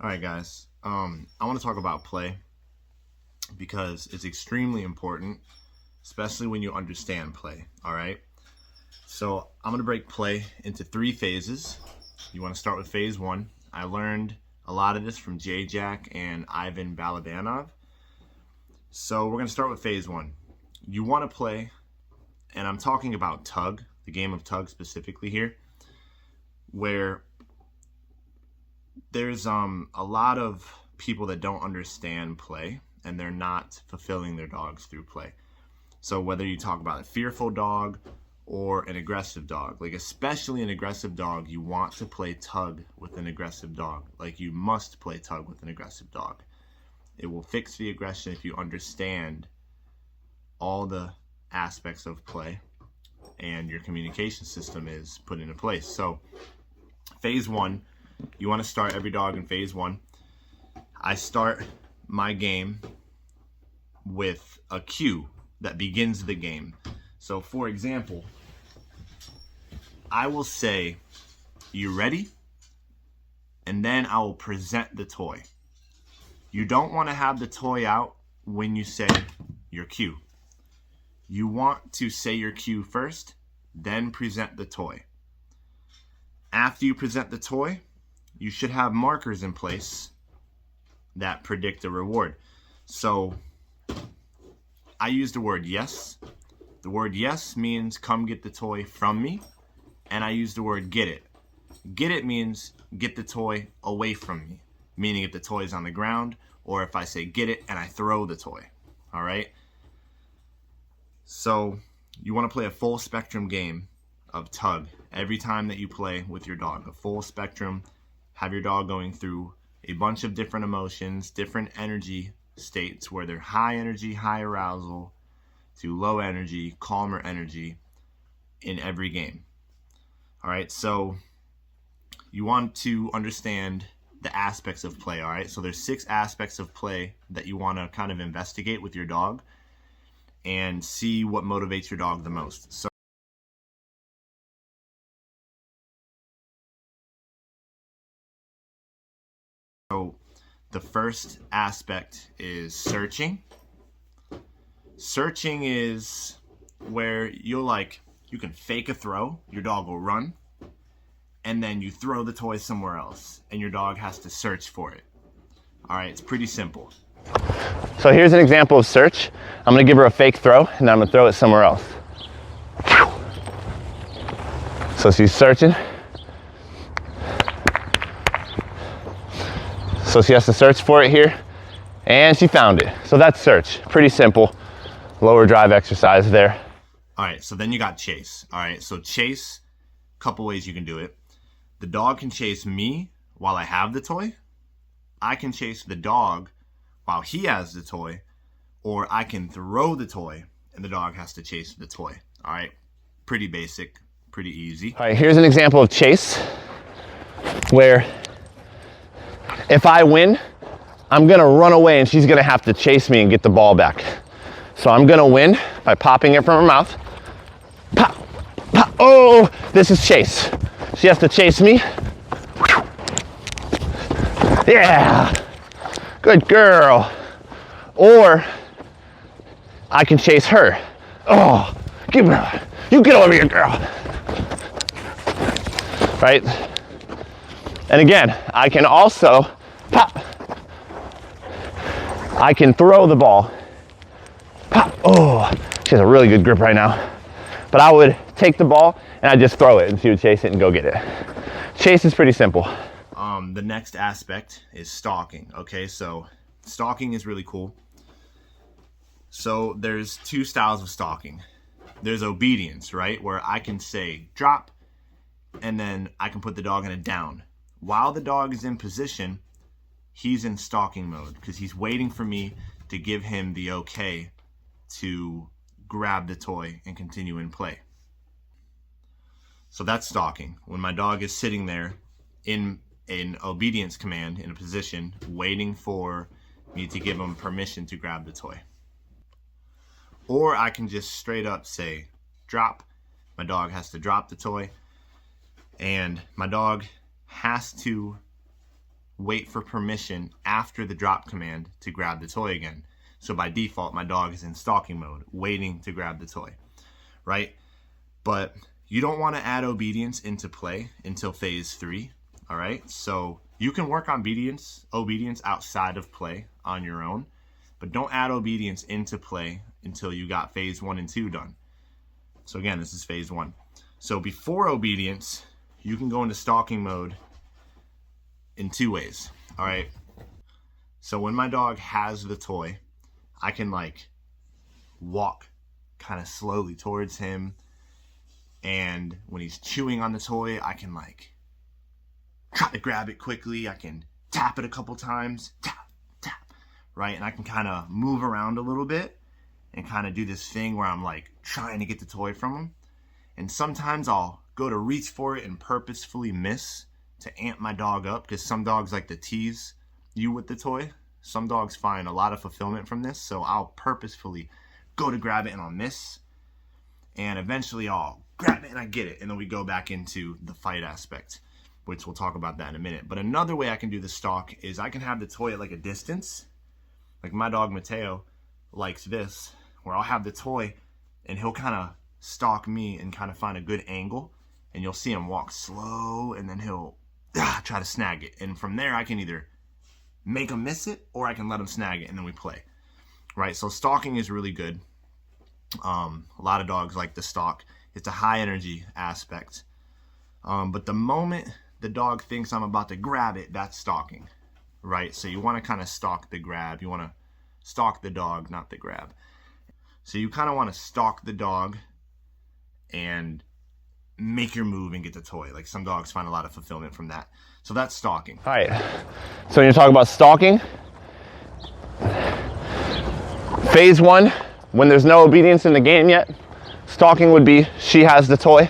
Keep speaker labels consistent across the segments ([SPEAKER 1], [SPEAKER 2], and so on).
[SPEAKER 1] All right, guys. I want to talk about play because it's extremely important, especially when you understand play. All right. So I'm going to break play into 3 phases. You want to start with phase 1. I learned a lot of this from Jay Jack and Ivan Balabanov. So we're going to start with phase 1. You want to play, and I'm talking about tug, the game of tug specifically here, where there's a lot of people that don't understand play and they're not fulfilling their dogs through play. So whether you talk about a fearful dog or an aggressive dog, like especially an aggressive dog, you want to play tug with an aggressive dog. Like you must play tug with an aggressive dog. It will fix the aggression if you understand all the aspects of play and your communication system is put into place. So phase 1, you want to start every dog in phase 1. I start my game with a cue that begins the game. So for example, I will say, "You ready?" And then I will present the toy. You don't want to have the toy out when you say your cue. You want to say your cue first, then present the toy. After you present the toy, you should have markers in place that predict a reward. So I use the word yes. The word yes means come get the toy from me. And I use the word get it. Get it means get the toy away from me. Meaning if the toy is on the ground, or if I say get it and I throw the toy. All right? So you want to play a full spectrum game of tug every time that you play with your dog. A full spectrum. Have your dog going through a bunch of different emotions, different energy states, where they're high energy, high arousal, to low energy, calmer energy in every game. All right, so you want to understand the aspects of play. All right, so there's 6 aspects of play that you want to kind of investigate with your dog and see what motivates your dog the most. So the first aspect is searching. Searching is where you can fake a throw, your dog will run, and then you throw the toy somewhere else, and your dog has to search for it. All right, it's pretty simple.
[SPEAKER 2] So here's an example of search. I'm gonna give her a fake throw, and then I'm gonna throw it somewhere else. So she's searching. So she has to search for it here, and she found it. So that's search, pretty simple. Lower drive exercise there.
[SPEAKER 1] All right, so then you got chase. All right, so chase, couple ways you can do it. The dog can chase me while I have the toy. I can chase the dog while he has the toy, or I can throw the toy and the dog has to chase the toy. All right, pretty basic, pretty easy.
[SPEAKER 2] All right, here's an example of chase, where if I win, I'm gonna run away and she's gonna have to chase me and get the ball back. So I'm gonna win by popping it from her mouth. Pop, pop. Oh, this is chase. She has to chase me. Yeah, good girl. Or I can chase her. Oh, you get over here, girl. Right? And again, I can also pop. I can throw the ball. Pop. Oh, she has a really good grip right now. But I would take the ball and I'd just throw it and she would chase it and go get it. Chase is pretty simple.
[SPEAKER 1] The next aspect is stalking. Okay, so stalking is really cool. So there's 2 styles of stalking. There's obedience, right? Where I can say drop and then I can put the dog in a down. While the dog is in position, he's in stalking mode because he's waiting for me to give him the okay to grab the toy and continue in play. So that's stalking. When my dog is sitting there in an obedience command in a position waiting for me to give him permission to grab the toy. Or I can just straight up say drop. My dog has to drop the toy and my dog has to wait for permission after the drop command to grab the toy again. So by default, my dog is in stalking mode, waiting to grab the toy, right? But you don't want to add obedience into play until phase 3, all right? So you can work on obedience outside of play on your own, but don't add obedience into play until you got phase 1 and 2 done. So again, this is phase 1. So before obedience, you can go into stalking mode in 2 ways, all right? So when my dog has the toy, I can like walk kind of slowly towards him, and when he's chewing on the toy, I can like try to grab it quickly. I can tap it a couple times, tap, tap, right? And I can kind of move around a little bit and kind of do this thing where I'm like trying to get the toy from him. And sometimes I'll go to reach for it and purposefully miss to amp my dog up, because some dogs like to tease you with the toy. Some dogs find a lot of fulfillment from this, so I'll purposefully go to grab it and I'll miss, and eventually I'll grab it and I get it, and then we go back into the fight aspect, which we'll talk about that in a minute. But another way I can do the stalk is I can have the toy at like a distance. Like my dog Mateo likes this, where I'll have the toy and he'll kind of stalk me and kind of find a good angle, and you'll see him walk slow and then he'll try to snag it, and from there I can either make him miss it or I can let him snag it and then we play, right? So stalking is really good. A lot of dogs like to stalk. It's a high energy aspect, but the moment the dog thinks I'm about to grab it, that's stalking, right? So you want to kind of stalk the grab. You want to stalk the dog, not the grab. So you kind of want to stalk the dog and make your move and get the toy. Like some dogs find a lot of fulfillment from that. So that's stalking.
[SPEAKER 2] All right, so when you talk about stalking, phase 1, when there's no obedience in the game yet, stalking would be she has the toy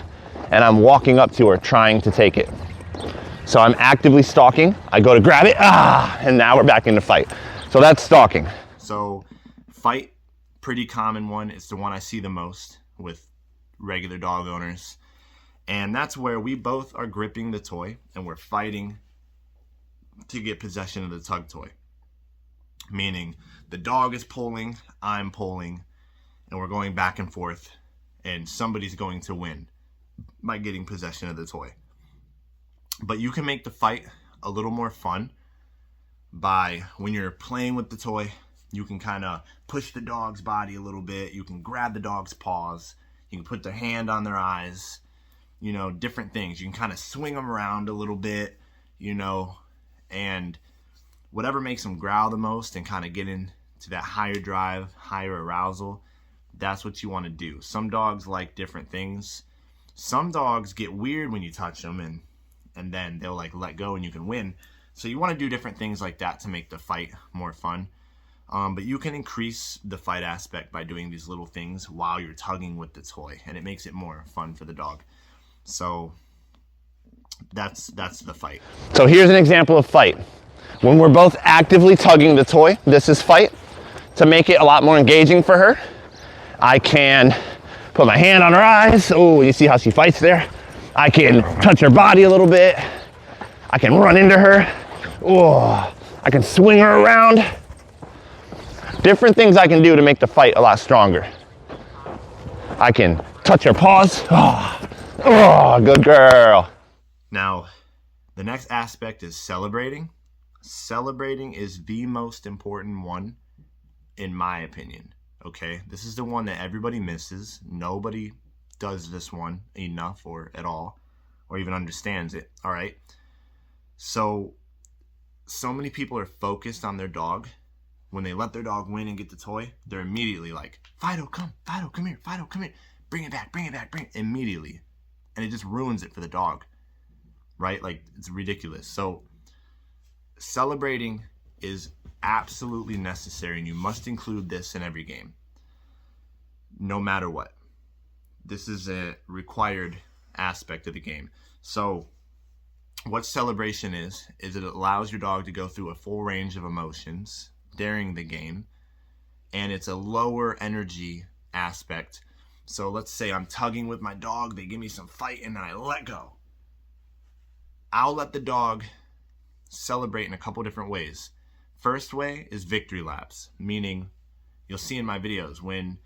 [SPEAKER 2] and I'm walking up to her trying to take it. So I'm actively stalking, I go to grab it, and now we're back into fight. So that's stalking.
[SPEAKER 1] So fight, pretty common one. It's the one I see the most with regular dog owners. And that's where we both are gripping the toy and we're fighting to get possession of the tug toy. Meaning the dog is pulling, I'm pulling, and we're going back and forth, and somebody's going to win by getting possession of the toy. But you can make the fight a little more fun by, when you're playing with the toy, you can kind of push the dog's body a little bit. You can grab the dog's paws. You can put their hand on their eyes. You know, different things. You can kind of swing them around a little bit, you know, and whatever makes them growl the most and kind of get into that higher drive, higher arousal, that's what you want to do. Some dogs like different things. Some dogs get weird when you touch them, and then they'll like let go and you can win. So you want to do different things like that to make the fight more fun. But you can increase the fight aspect by doing these little things while you're tugging with the toy, and it makes it more fun for the dog. So that's the fight.
[SPEAKER 2] So here's an example of fight. When we're both actively tugging the toy, this is fight. To make it a lot more engaging for her, I can put my hand on her eyes. Oh, you see how she fights there? I can touch her body a little bit. I can run into her. Oh, I can swing her around. Different things I can do to make the fight a lot stronger. I can touch her paws. Oh, good girl.
[SPEAKER 1] Now, the next aspect is celebrating. Celebrating is the most important one, in my opinion. Okay, this is the one that everybody misses. Nobody does this one enough or at all, or even understands it. All right. So many people are focused on their dog. When they let their dog win and get the toy, they're immediately like, Fido, come here, Fido, come here. Bring it back, bring it, immediately. And it just ruins it for the dog, right? Like, it's ridiculous. So celebrating is absolutely necessary, and you must include this in every game, no matter what. This is a required aspect of the game. So what celebration is it allows your dog to go through a full range of emotions during the game, and it's a lower energy aspect. So let's say I'm tugging with my dog, they give me some fight, and then I let go. I'll let the dog celebrate in a couple different ways. First way is victory laps, meaning you'll see in my videos when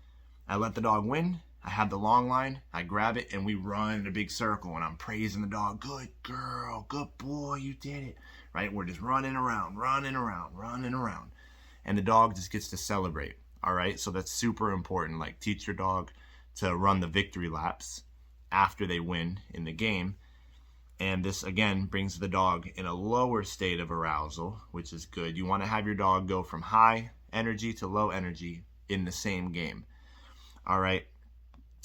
[SPEAKER 1] I let the dog win, I have the long line, I grab it, and we run in a big circle, and I'm praising the dog. Good girl, good boy, you did it, right? We're just running around, running around, running around, and the dog just gets to celebrate, all right? So that's super important. Like, teach your dog to run the victory laps after they win in the game, and this, again, brings the dog in a lower state of arousal, which is good. You want to have your dog go from high energy to low energy in the same game, all right?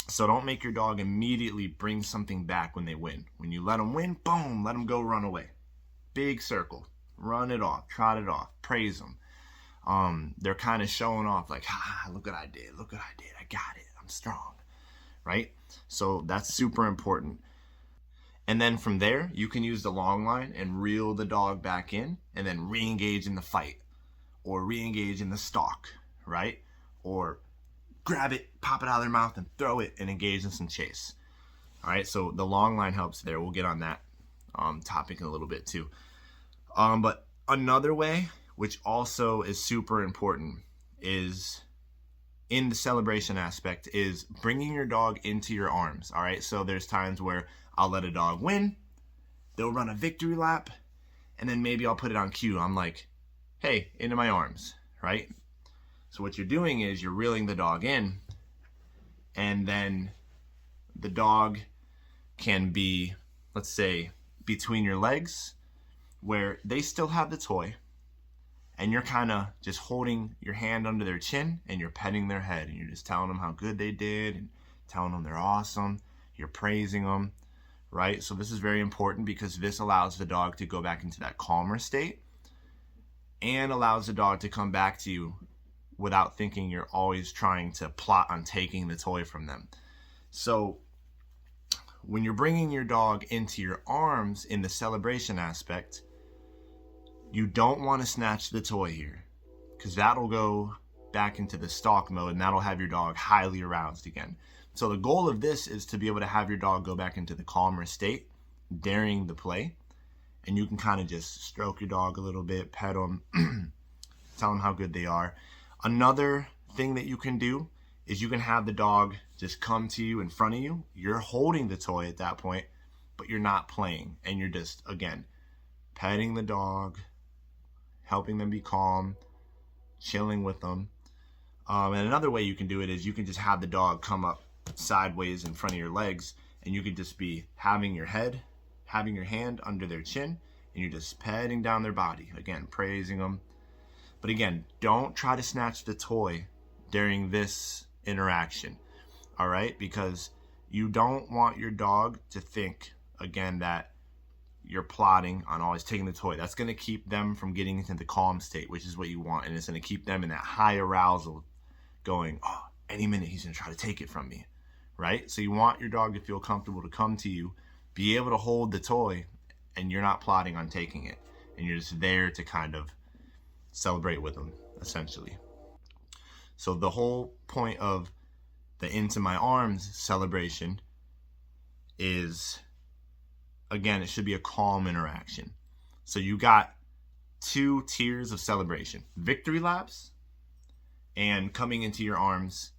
[SPEAKER 1] So don't make your dog immediately bring something back when they win. When you let them win, boom, let them go run away. Big circle, run it off, trot it off, praise them. They're kind of showing off like, look what I did, look what I did, I got it, I'm strong, right? So that's super important. And then from there, you can use the long line and reel the dog back in and then re-engage in the fight or re-engage in the stalk, right? Or grab it, pop it out of their mouth and throw it and engage in some chase. All right, so the long line helps there. We'll get on that topic in a little bit too. But another way, which also is super important, is in the celebration aspect, is bringing your dog into your arms. All right, so there's times where I'll let a dog win, they'll run a victory lap, and then maybe I'll put it on cue. I'm like, hey, into my arms, right? So what you're doing is you're reeling the dog in, and then the dog can be, let's say, between your legs, where they still have the toy, and you're kind of just holding your hand under their chin, and you're petting their head, and you're just telling them how good they did, and telling them they're awesome, you're praising them, right? So this is very important because this allows the dog to go back into that calmer state, and allows the dog to come back to you without thinking you're always trying to plot on taking the toy from them. So when you're bringing your dog into your arms in the celebration aspect, you don't want to snatch the toy here, because that'll go back into the stalk mode and that'll have your dog highly aroused again. So the goal of this is to be able to have your dog go back into the calmer state during the play, and you can kind of just stroke your dog a little bit, pet them, tell them how good they are. Another thing that you can do is you can have the dog just come to you in front of you. You're holding the toy at that point, but you're not playing. And you're just, again, petting the dog, helping them be calm, chilling with them. And another way you can do it is you can just have the dog come up sideways in front of your legs, and you could just be having your hand under their chin, and you're just petting down their body. Again, praising them. But again, don't try to snatch the toy during this interaction, all right? Because you don't want your dog to think, again, that you're plotting on always taking the toy. That's going to keep them from getting into the calm state, which is what you want. And it's going to keep them in that high arousal going, oh, any minute he's going to try to take it from me, right? So you want your dog to feel comfortable to come to you, be able to hold the toy, and you're not plotting on taking it. And you're just there to kind of celebrate with them, essentially. So the whole point of the into my arms celebration is, again, it should be a calm interaction. So you got 2 tiers of celebration: victory laps and coming into your arms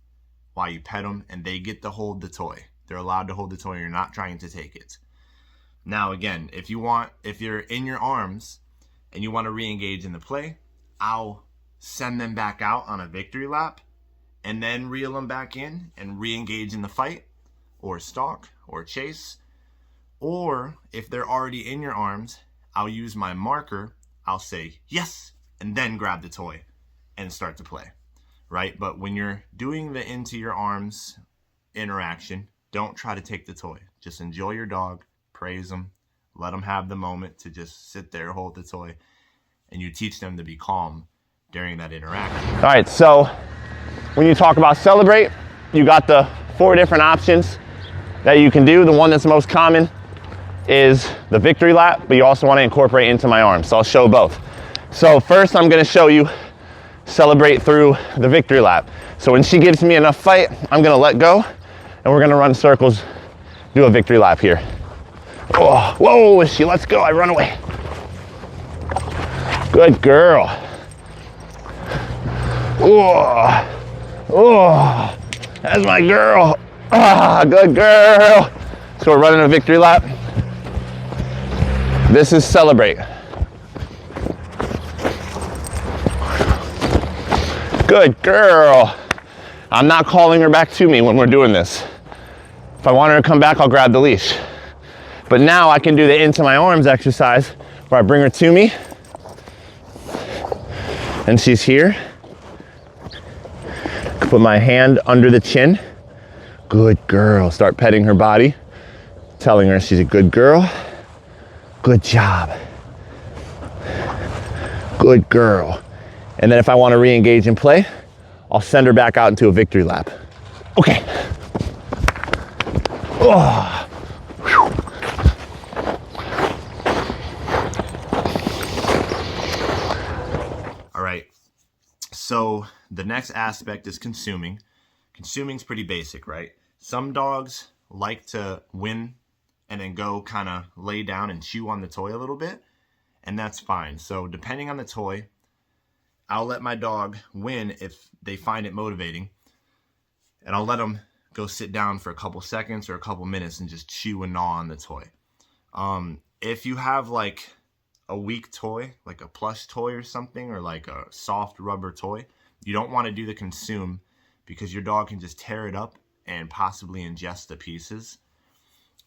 [SPEAKER 1] while you pet them, and they get to hold the toy. They're allowed to hold the toy. You're not trying to take it. Now, again, if you're in your arms and you want to re-engage in the play, I'll send them back out on a victory lap and then reel them back in and re-engage in the fight or stalk or chase. Or if they're already in your arms, I'll use my marker. I'll say yes and then grab the toy and start to play, right? But when you're doing the into your arms interaction, don't try to take the toy. Just enjoy your dog, praise them, let them have the moment to just sit there, hold the toy, and you teach them to be calm during that interaction. All
[SPEAKER 2] right, so when you talk about celebrate, you got the 4 different options that you can do. The one that's most common is the victory lap, but you also want to incorporate into my arms. So I'll show both. So first I'm going to show you celebrate through the victory lap. So when she gives me enough fight, I'm going to let go, and we're going to run circles, do a victory lap here. Oh, whoa, she lets go, I run away. Good girl. Oh, oh, that's my girl. Ah, good girl. So we're running a victory lap. This is celebrate. Good girl. I'm not calling her back to me when we're doing this. If I want her to come back, I'll grab the leash. But now I can do the into my arms exercise where I bring her to me and she's here. Put my hand under the chin. Good girl. Start petting her body, telling her she's a good girl. Good job. Good girl. And then if I want to re-engage in play, I'll send her back out into a victory lap. Okay. Oh.
[SPEAKER 1] All right. So the next aspect is consuming. Consuming's pretty basic, right? Some dogs like to win and then go kind of lay down and chew on the toy a little bit, and that's fine. So depending on the toy, I'll let my dog win if they find it motivating, and I'll let them go sit down for a couple seconds or a couple minutes and just chew and gnaw on the toy. If you have like a weak toy, like a plush toy or something, or like a soft rubber toy, you don't want to do the consume because your dog can just tear it up and possibly ingest the pieces,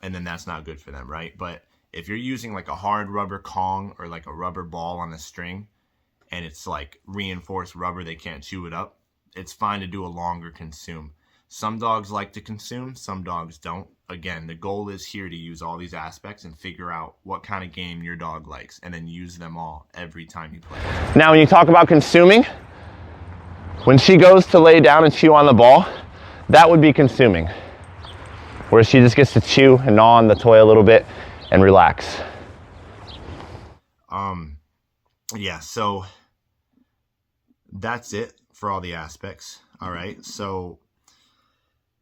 [SPEAKER 1] and then that's not good for them, right? But if you're using like a hard rubber Kong or like a rubber ball on a string and it's like reinforced rubber, they can't chew it up, it's fine to do a longer consume. Some dogs like to consume, some dogs don't. Again, the goal is here to use all these aspects and figure out what kind of game your dog likes and then use them all every time you play.
[SPEAKER 2] Now, when you talk about consuming, when she goes to lay down and chew on the ball, that would be consuming, where she just gets to chew and gnaw on the toy a little bit and relax.
[SPEAKER 1] Yeah, so that's it for all the aspects. All right, so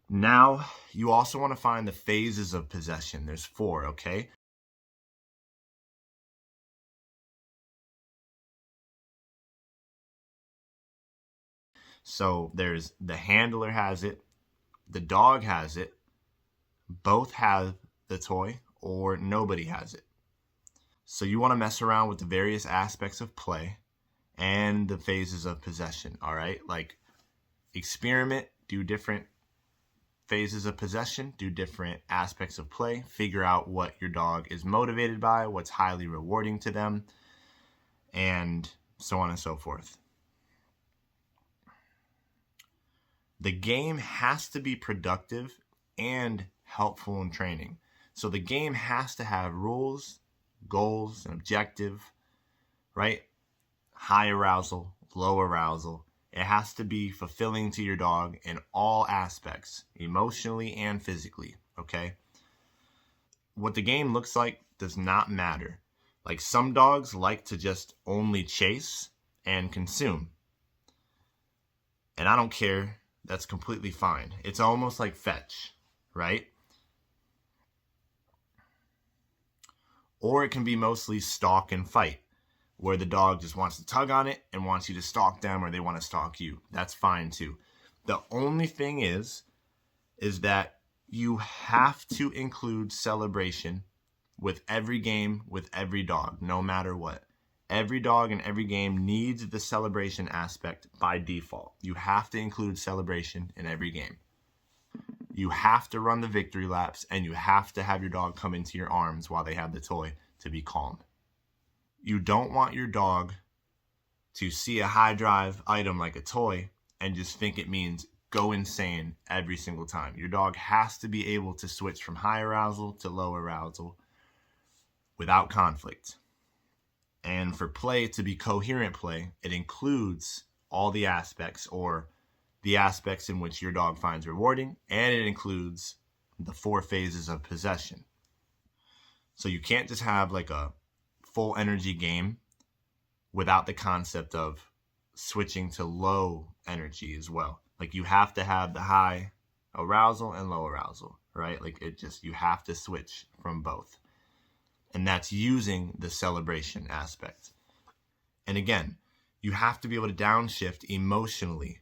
[SPEAKER 1] now you also want to find the phases of possession. There's 4, okay? So there's the handler has it, the dog has it, both have the toy, or nobody has it. So you want to mess around with the various aspects of play and the phases of possession, all right? Like experiment, do different phases of possession, do different aspects of play, figure out what your dog is motivated by, what's highly rewarding to them, and so on and so forth. The game has to be productive and helpful in training. So the game has to have rules, goals, and objective, right? High arousal, low arousal. It has to be fulfilling to your dog in all aspects, emotionally and physically, okay? What the game looks like does not matter. Like some dogs like to just only chase and consume. And I don't care. That's completely fine. It's almost like fetch, right? Or it can be mostly stalk and fight, where the dog just wants to tug on it and wants you to stalk them, or they want to stalk you. That's fine too. The only thing is that you have to include celebration with every game, with every dog, no matter what. Every dog in every game needs the celebration aspect by default. You have to include celebration in every game. You have to run the victory laps, and you have to have your dog come into your arms while they have the toy to be calm. You don't want your dog to see a high drive item like a toy and just think it means go insane every single time. Your dog has to be able to switch from high arousal to low arousal without conflict. And for play to be coherent play, it includes all the aspects, or the aspects in which your dog finds rewarding, and it includes the 4 phases of possession. So you can't just have like a full energy game without the concept of switching to low energy as well. Like you have to have the high arousal and low arousal, right? Like you have to switch from both. And that's using the celebration aspect. And again, you have to be able to downshift emotionally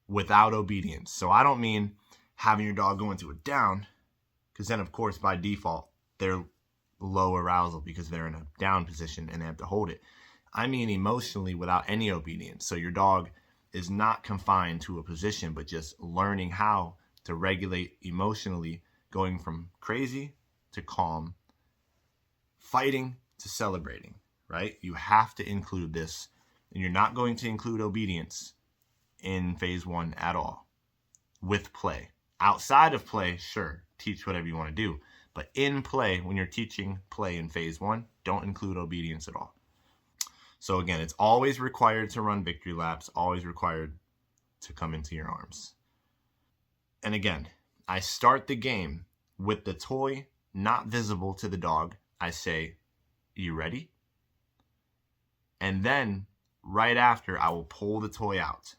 [SPEAKER 1] without obedience. So I don't mean having your dog go into a down, because then of course by default they're low arousal because they're in a down position and they have to hold it. I mean emotionally without any obedience. So your dog is not confined to a position, but just learning how to regulate emotionally, going from crazy to calm, fighting to celebrating, right? You have to include this, and you're not going to include obedience in phase one at all with play. Outside of play, sure, teach whatever you want to do. But in play, when you're teaching play in phase one, don't include obedience at all. So again, it's always required to run victory laps, always required to come into your arms. And again, I start the game with the toy not visible to the dog. I say, you ready? And then right after, I will pull the toy out.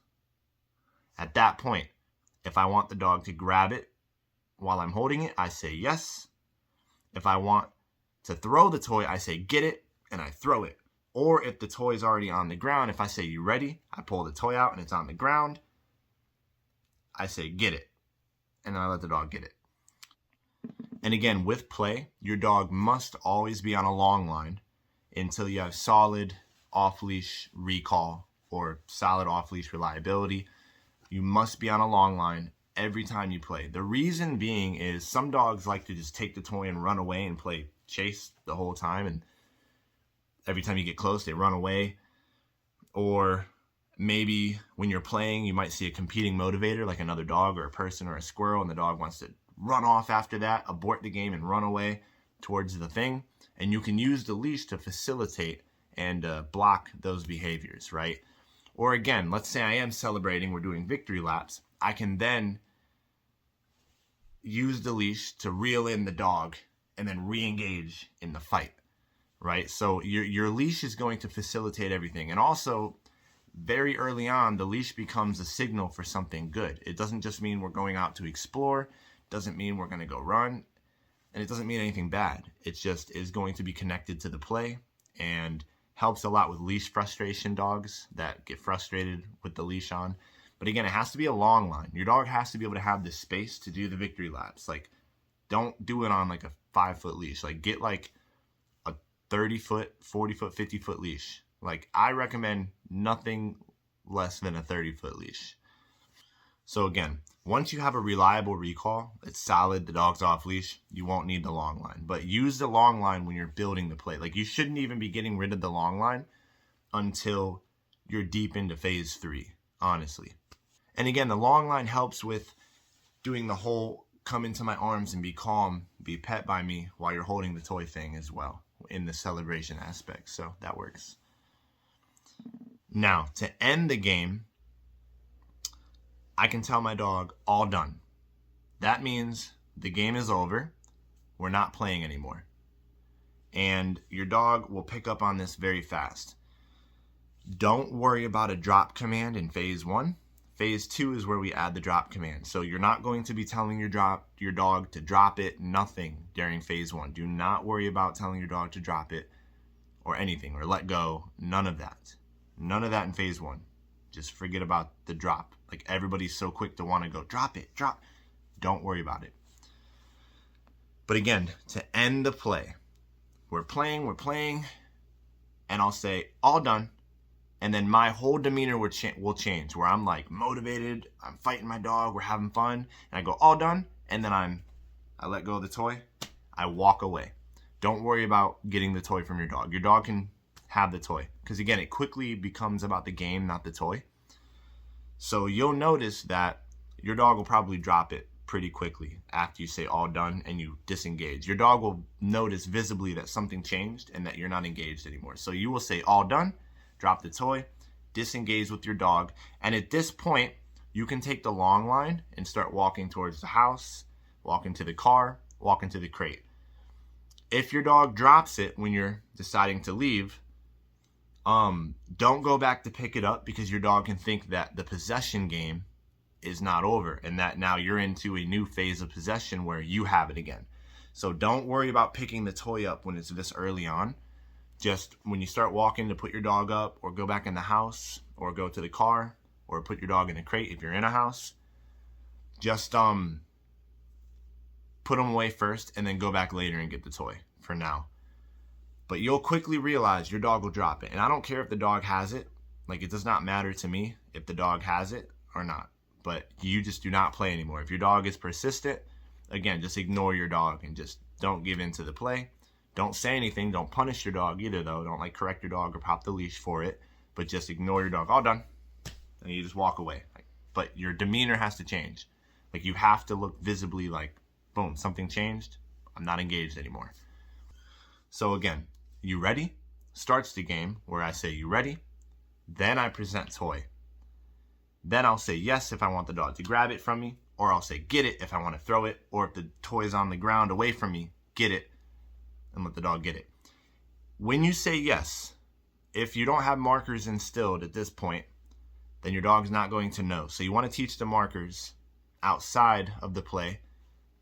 [SPEAKER 1] At that point, if I want the dog to grab it while I'm holding it, I say yes. If I want to throw the toy, I say get it, and I throw it. Or if the toy is already on the ground, if I say you ready, I pull the toy out and it's on the ground, I say get it, and I let the dog get it. And again, with play, your dog must always be on a long line until you have solid off-leash recall or solid off-leash reliability. You must be on a long line every time you play. The reason being is some dogs like to just take the toy and run away and play chase the whole time, and every time you get close they run away. Or maybe when you're playing you might see a competing motivator like another dog or a person or a squirrel, and the dog wants to run off after that, abort the game and run away towards the thing, and you can use the leash to facilitate and block those behaviors, right? Or again, let's say I am celebrating, we're doing victory laps, I can then use the leash to reel in the dog and then re-engage in the fight, right? So your leash is going to facilitate everything. And also, very early on, the leash becomes a signal for something good. It doesn't just mean we're going out to explore, doesn't mean we're going to go run, and it doesn't mean anything bad. It just is going to be connected to the play and helps a lot with leash frustration dogs that get frustrated with the leash on. But again, it has to be a long line. Your dog has to be able to have the space to do the victory laps. Like, don't do it on like a 5-foot leash. Like, get like a 30-foot, 40-foot, 50-foot leash. Like, I recommend nothing less than a 30-foot leash. So again, once you have a reliable recall, it's solid, the dog's off leash, you won't need the long line. But use the long line when you're building the play. Like, you shouldn't even be getting rid of the long line until you're deep into phase 3, honestly. And again, the long line helps with doing the whole come into my arms and be calm, be pet by me while you're holding the toy thing as well in the celebration aspect. So that works. Now, to end the game, I can tell my dog, all done. That means the game is over. We're not playing anymore. And your dog will pick up on this very fast. Don't worry about a drop command in phase 1. Phase 2 is where we add the drop command. So you're not going to be telling your dog to drop it, nothing during phase 1. Do not worry about telling your dog to drop it or anything or let go. None of that. None of that in phase 1. Just forget about the drop. Like, everybody's so quick to want to go, drop it, drop. Don't worry about it. But again, to end the play, we're playing, and I'll say, all done. And then my whole demeanor will change, where I'm like motivated, I'm fighting my dog, we're having fun, and I go, all done, and then I let go of the toy, I walk away. Don't worry about getting the toy from your dog. Your dog can have the toy, because again, it quickly becomes about the game, not the toy. So you'll notice that your dog will probably drop it pretty quickly after you say all done and you disengage. Your dog will notice visibly that something changed and that you're not engaged anymore. So you will say all done, drop the toy, disengage with your dog, and at this point, you can take the long line and start walking towards the house, walk into the car, walk into the crate. If your dog drops it when you're deciding to leave, don't go back to pick it up, because your dog can think that the possession game is not over and that now you're into a new phase of possession where you have it again. So don't worry about picking the toy up when it's this early on. just when you start walking to put your dog up or go back in the house or go to the car or put your dog in a crate if you're in a house, just put them away first and then go back later and get the toy for now. But you'll quickly realize your dog will drop it. And I don't care if the dog has it. Like, it does not matter to me if the dog has it or not. But you just do not play anymore. If your dog is persistent, again, just ignore your dog and just don't give in to the play. Don't say anything. Don't punish your dog either, though. Don't like correct your dog or pop the leash for it. But just ignore your dog. All done. And you just walk away. But your demeanor has to change. Like, you have to look visibly like, boom, something changed. I'm not engaged anymore. So again, you ready? Starts the game where I say, you ready? Then I present toy. Then I'll say yes if I want the dog to grab it from me, or I'll say get it if I want to throw it, or if the toy is on the ground away from me, get it and let the dog get it. When you say yes, if you don't have markers instilled at this point, then your dog's not going to know. So you want to teach the markers outside of the play,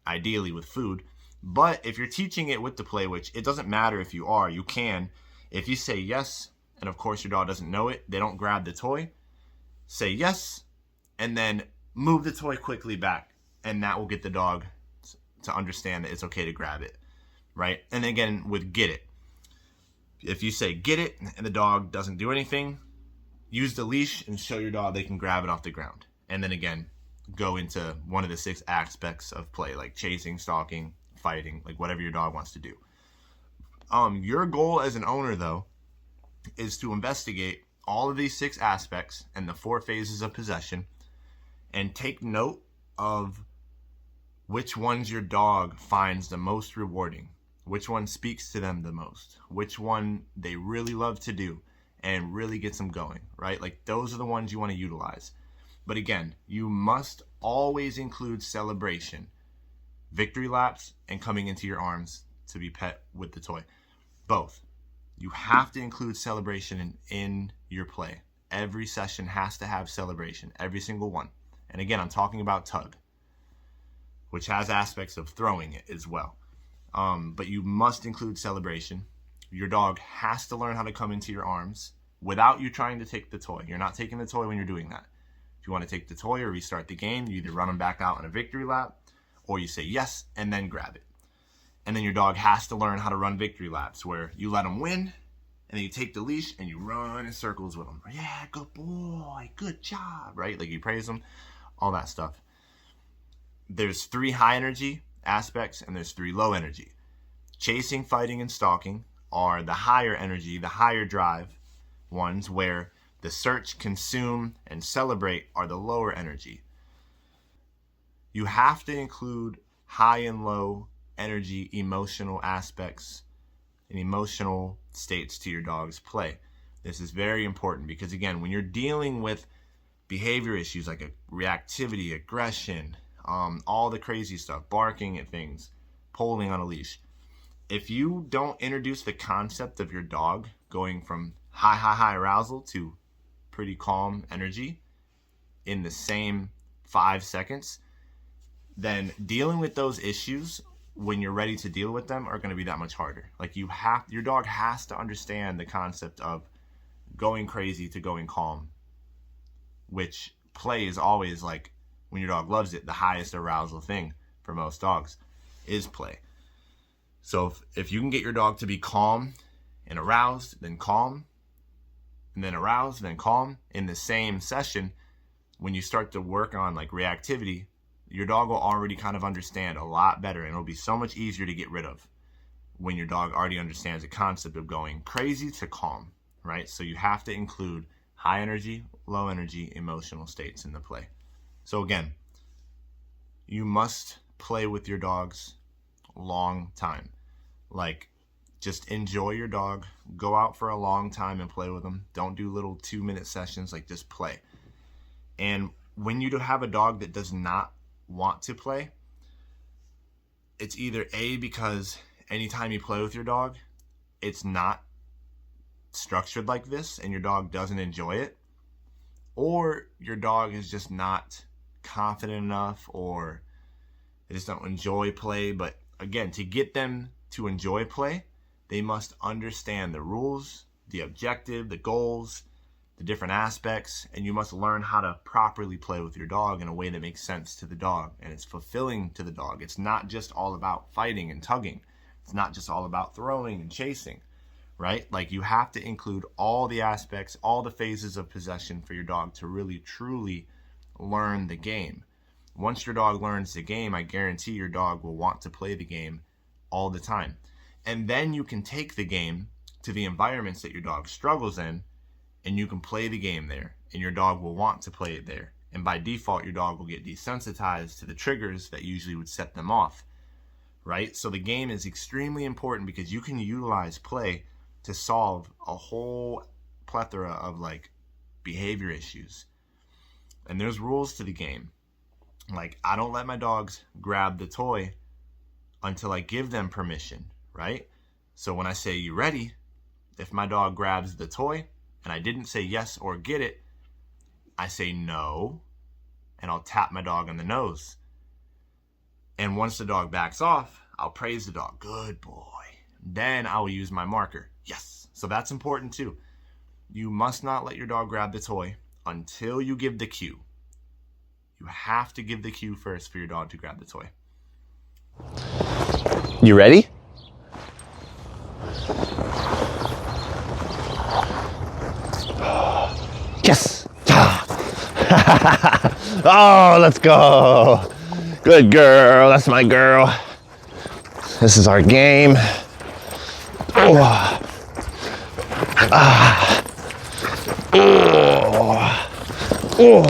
[SPEAKER 1] ideally with food. But if you're teaching it with the play, which it doesn't matter if you are, you can. If you say yes, and of course your dog doesn't know it, they don't grab the toy, say yes, and then move the toy quickly back. And that will get the dog to understand that it's okay to grab it, right? And again, with get it. If you say get it and the dog doesn't do anything, use the leash and show your dog they can grab it off the ground. And then again, go into one of the 6 aspects of play, like chasing, stalking, fighting, like whatever your dog wants to do. Your goal as an owner, though, is to investigate all of these 6 aspects and the 4 phases of possession and take note of which ones your dog finds the most rewarding, which one speaks to them the most, which one they really love to do and really gets them going, right? Like, those are the ones you want to utilize. But again, you must always include celebration, victory laps, and coming into your arms to be pet with the toy. Both. You have to include celebration in your play. Every session has to have celebration, every single one. And again, I'm talking about tug, which has aspects of throwing it as well. But you must include celebration. Your dog has to learn how to come into your arms without you trying to take the toy. You're not taking the toy when you're doing that. If you want to take the toy or restart the game, you either run them back out in a victory lap, or you say yes and then grab it. And then your dog has to learn how to run victory laps where you let them win, and then you take the leash and you run in circles with them. Yeah, good boy, good job, right? Like, you praise them, all that stuff. There's 3 high energy aspects and there's 3 low energy. Chasing, fighting, and stalking are the higher energy, the higher drive ones, where the search, consume, and celebrate are the lower energy. You have to include high and low energy emotional aspects and emotional states to your dog's play. This is very important because, again, when you're dealing with behavior issues like reactivity, aggression, all the crazy stuff, barking at things, pulling on a leash, if you don't introduce the concept of your dog going from high arousal to pretty calm energy in the same 5 seconds, then dealing with those issues when you're ready to deal with them are going to be that much harder. Like, your dog has to understand the concept of going crazy to going calm, which play is always, like, when your dog loves it, the highest arousal thing for most dogs is play. So if you can get your dog to be calm and aroused, then calm, and then aroused, then calm in the same session, when you start to work on like reactivity, your dog will already kind of understand a lot better, and it'll be so much easier to get rid of when your dog already understands the concept of going crazy to calm, right? So you have to include high energy, low energy, emotional states in the play. So again, you must play with your dogs long time. Like, just enjoy your dog, go out for a long time and play with them. Don't do little 2-minute sessions, like, just play. And when you have a dog that does not want to play, it's either A, because anytime you play with your dog, it's not structured like this and your dog doesn't enjoy it, or your dog is just not confident enough, or they just don't enjoy play. But again, to get them to enjoy play, They must understand the rules, the objective, the goals, the different aspects, and you must learn how to properly play with your dog in a way that makes sense to the dog and it's fulfilling to the dog. It's not just all about fighting and tugging. It's not just all about throwing and chasing, right? Like, you have to include all the aspects, all the phases of possession for your dog to really, truly learn the game. Once your dog learns the game, I guarantee your dog will want to play the game all the time. And then you can take the game to the environments that your dog struggles in, and you can play the game there, and your dog will want to play it there. And by default, your dog will get desensitized to the triggers that usually would set them off, right? So the game is extremely important because you can utilize play to solve a whole plethora of like behavior issues. And there's rules to the game. Like, I don't let my dogs grab the toy until I give them permission, right? So when I say, you ready? If my dog grabs the toy and I didn't say yes or get it, I say no, and I'll tap my dog on the nose. And once the dog backs off, I'll praise the dog. Good boy. Then I will use my marker. Yes. So that's important too. You must not let your dog grab the toy until you give the cue. You have to give the cue first for your dog to grab the toy.
[SPEAKER 2] You ready? Yes. Oh, let's go. Good girl. That's my girl. This is our game. Oh. Ah. Oh. Oh.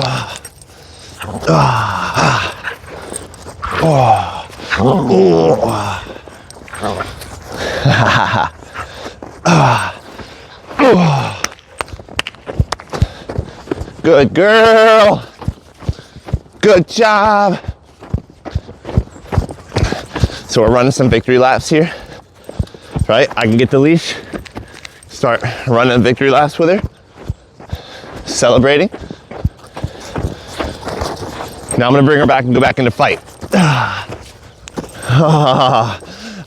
[SPEAKER 2] Ah. Oh. Oh. Oh. Good girl. Good job. So we're running some victory laps here, right? I can get the leash, start running victory laps with her, celebrating. Now I'm gonna bring her back and go back into fight.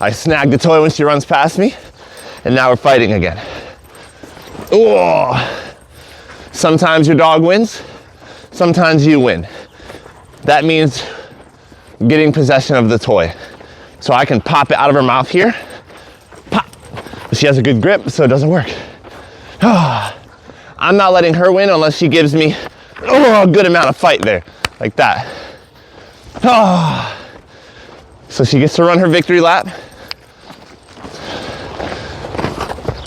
[SPEAKER 2] I snagged the toy when she runs past me, and now we're fighting again. Oh. Sometimes your dog wins, sometimes you win. That means getting possession of the toy. So I can pop it out of her mouth here, pop. But she has a good grip, so it doesn't work. I'm not letting her win unless she gives me a good amount of fight there, like that. So she gets to run her victory lap.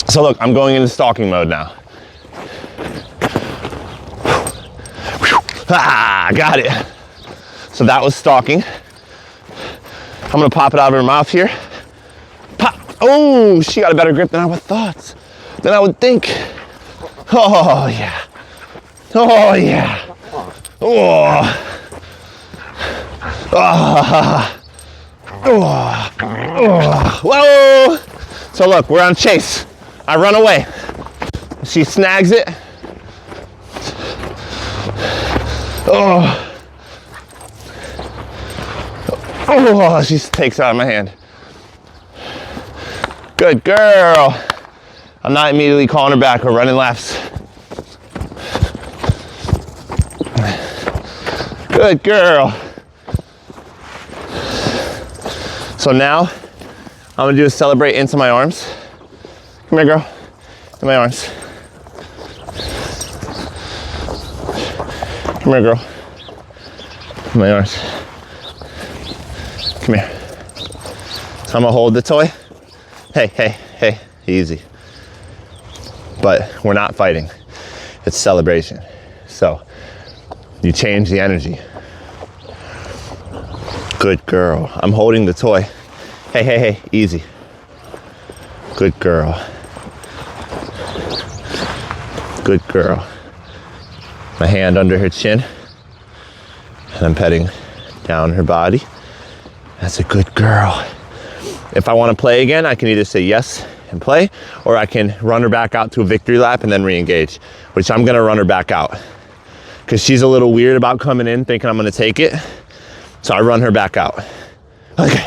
[SPEAKER 2] So look, I'm going into stalking mode now. Got it. So that was stalking. I'm gonna pop it out of her mouth here. Pop. Oh, she got a better grip than I would thought. Than I would think. Oh yeah. Oh yeah. Oh. Oh. Oh. Oh. Whoa. So look, we're on chase. I run away. She snags it. Oh. Oh, she takes it out of my hand. Good girl. I'm not immediately calling her back. We're running laps. Good girl. So now, I'm gonna do a celebrate into my arms. Come here, girl. In my arms. Come here, girl. In my arms. Come here. So I'm gonna hold the toy. Hey, hey, hey, easy. But we're not fighting. It's celebration. So you change the energy. Good girl. I'm holding the toy. Hey, hey, hey, easy. Good girl. Good girl. My hand under her chin. And I'm petting down her body. That's a good girl. If I want to play again, I can either say yes and play, or I can run her back out to a victory lap and then re-engage, which I'm gonna run her back out. Because she's a little weird about coming in thinking I'm gonna take it. So I run her back out. Okay.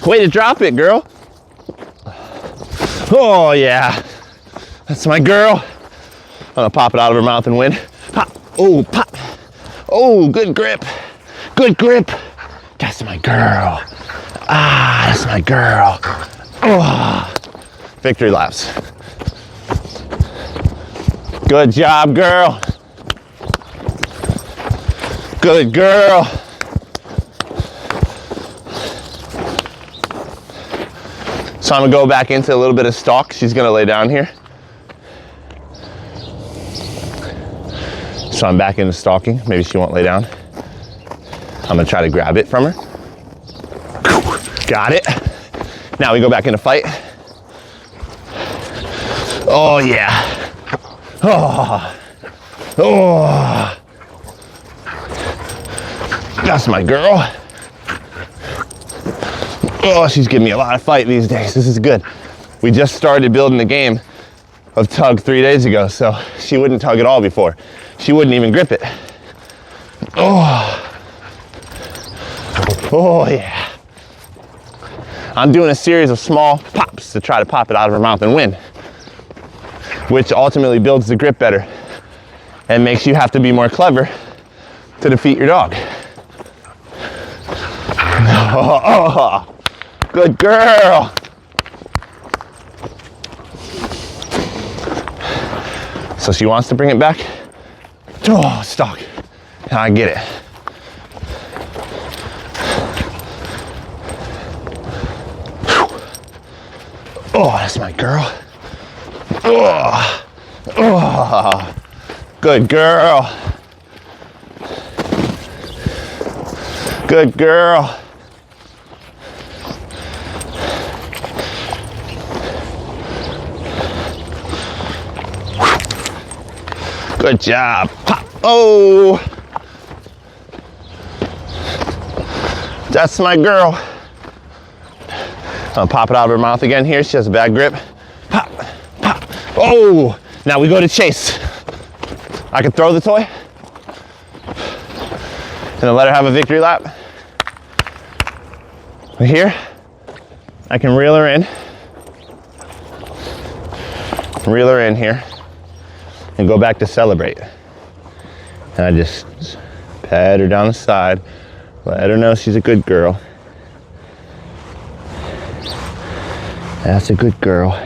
[SPEAKER 2] Way to drop it, girl. Oh yeah, that's my girl. I'm gonna pop it out of her mouth and win. Pop, oh, pop. Oh, good grip, good grip. That's my girl. Ah, that's my girl. Oh. Victory laps. Good job, girl. Good girl. So I'm gonna go back into a little bit of stalk. She's gonna lay down here. So I'm back into stalking. Maybe she won't lay down. I'm gonna try to grab it from her. Got it. Now we go back into fight. Oh yeah. Oh. Oh. That's my girl. Oh, she's giving me a lot of fight these days. This is good. We just started building the game of tug 3 days ago, so she wouldn't tug at all before. She wouldn't even grip it. Oh. Oh yeah. I'm doing a series of small pops to try to pop it out of her mouth and win, which ultimately builds the grip better and makes you have to be more clever to defeat your dog. Oh, good girl. So she wants to bring it back. Oh, stalk. Now I get it. Oh, that's my girl. Oh, oh, good girl. Good girl. Good job. Pop. Oh, that's my girl. I'm gonna pop it out of her mouth again here. She has a bad grip. Pop, pop. Oh, now we go to chase. I can throw the toy and then let her have a victory lap. But here, I can reel her in here and go back to celebrate. And I just pat her down the side, let her know she's a good girl. That's a good girl.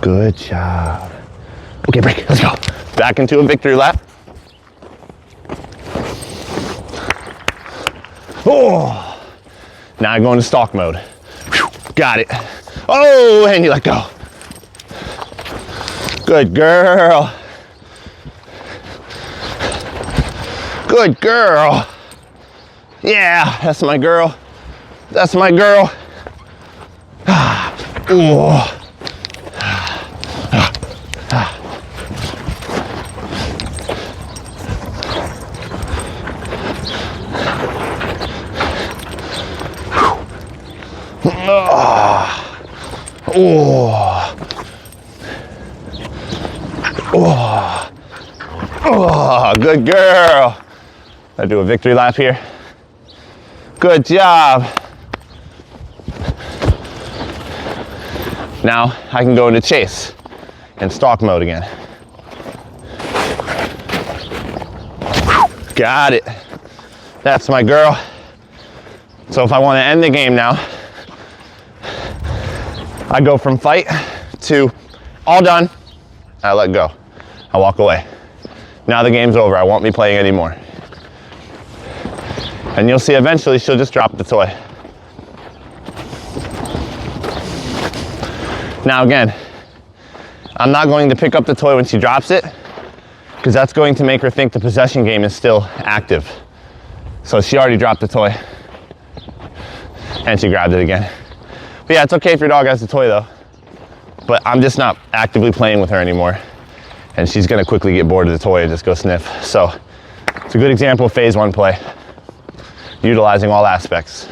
[SPEAKER 2] Good job. Okay, break, let's go. Back into a victory lap. Oh, now I go into stalk mode. Whew, got it. Oh, and you let go. Good girl. Good girl. Yeah, that's my girl. That's my girl. Oh. Oh. Oh. Oh, good girl. I do a victory lap here. Good job. Now I can go into chase and stalk mode again. Got it. That's my girl. So if I want to end the game now, I go from fight to all done. I let go. I walk away. Now the game's over. I won't be playing anymore. And you'll see eventually she'll just drop the toy. Now again, I'm not going to pick up the toy when she drops it, because that's going to make her think the possession game is still active. So she already dropped the toy and she grabbed it again. But yeah, it's okay if your dog has the toy though, but I'm just not actively playing with her anymore. And she's gonna quickly get bored of the toy and just go sniff. So it's a good example of phase one play, utilizing all aspects.